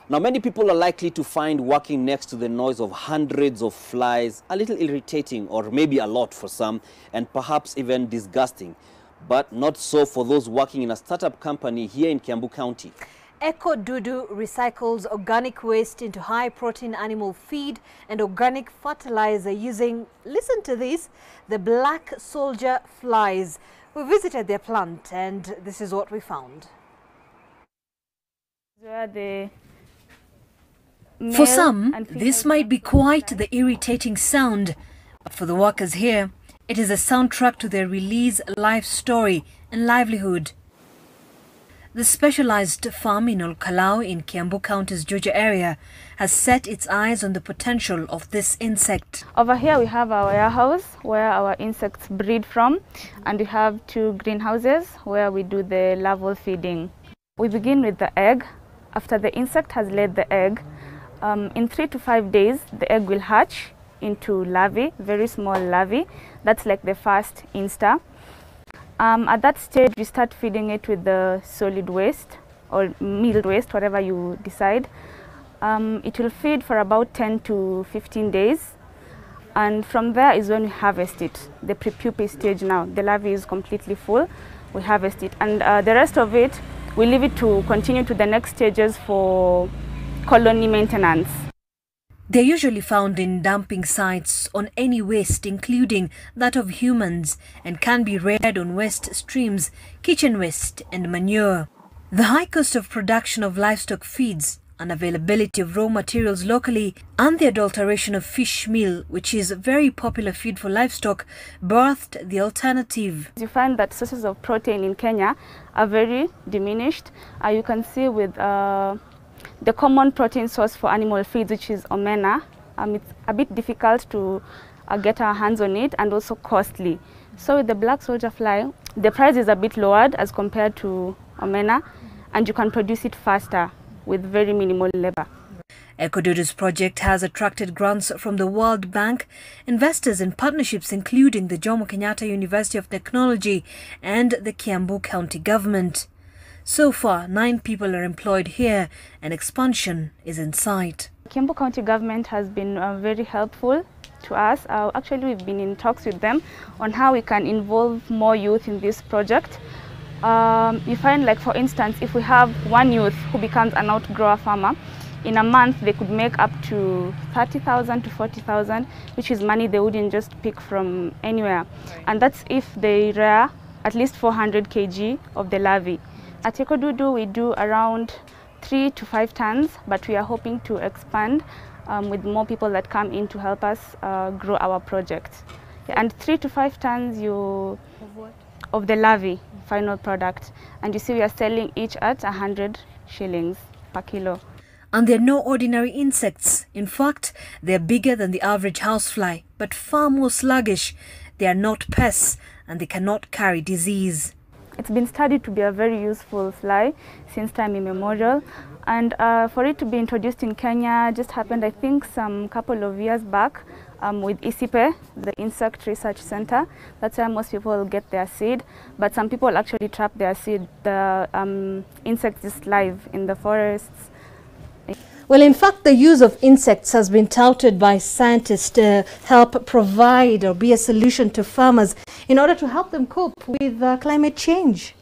Now, many people are likely to find working next to the noise of hundreds of flies a little irritating, or maybe a lot for some, and perhaps even disgusting. But not so for those working in a startup company here in Kiambu County. Ecodudu recycles organic waste into high-protein animal feed and organic fertilizer using, listen to this, the black soldier flies. We visited their plant and this is what we found. For some, this might be quite the irritating sound, but for the workers here, it is a soundtrack to their release life story and livelihood. The specialized farm in Olkalau in Kiambu County's Juja area has set its eyes on the potential of this insect. Over here we have our warehouse where our insects breed from, and we have 2 greenhouses where we do the larval feeding. We begin with the egg. After the insect has laid the egg, in 3 to 5 days the egg will hatch into larvae, very small larvae. That's like the first instar. At that stage, we start feeding it with the solid waste or meal waste, whatever you decide. It will feed for about 10 to 15 days. And from there is when we harvest it, the pre-pupae stage now. The larvae is completely full, we harvest it. And the rest of it, we leave it to continue to the next stages for colony maintenance. They're usually found in dumping sites on any waste, including that of humans, and can be reared on waste streams, kitchen waste and manure. The high cost of production of livestock feeds, unavailability of raw materials locally, and the adulteration of fish meal, which is a very popular feed for livestock, birthed the alternative. You find that sources of protein in Kenya are very diminished. You can see with the common protein source for animal feeds, which is omena. It's a bit difficult to get our hands on it and also costly. So with the black soldier fly, the price is a bit lowered as compared to omena, and you can produce it faster with very minimal labor. Ecodudu's project has attracted grants from the World Bank, investors and partnerships including the Jomo Kenyatta University of Technology and the Kiambu County government. So far, 9 people are employed here and expansion is in sight. Kiambu County government has been very helpful to us. Actually, we've been in talks with them on how we can involve more youth in this project. You find, like for instance, if we have one youth who becomes an outgrower farmer, in a month they could make up to 30,000 to 40,000, which is money they wouldn't just pick from anywhere. And that's if they rear at least 400 kg of the larvae. At Ecodudu, we do around 3 to 5 tons, but we are hoping to expand with more people that come in to help us grow our project. And 3 to 5 tons of the larvae, final product. And you see we are selling each at 100 shillings per kilo. And they're no ordinary insects. In fact, they're bigger than the average housefly, but far more sluggish. They are not pests and they cannot carry disease. It's been studied to be a very useful fly since time immemorial, and for it to be introduced in Kenya just happened, I think, some couple of years back with ISIPE, the Insect Research Center. That's where most people get their seed, but some people actually trap their seed. The insects just live in the forests. Well, in fact, the use of insects has been touted by scientists to help provide or be a solution to farmers in order to help them cope with climate change.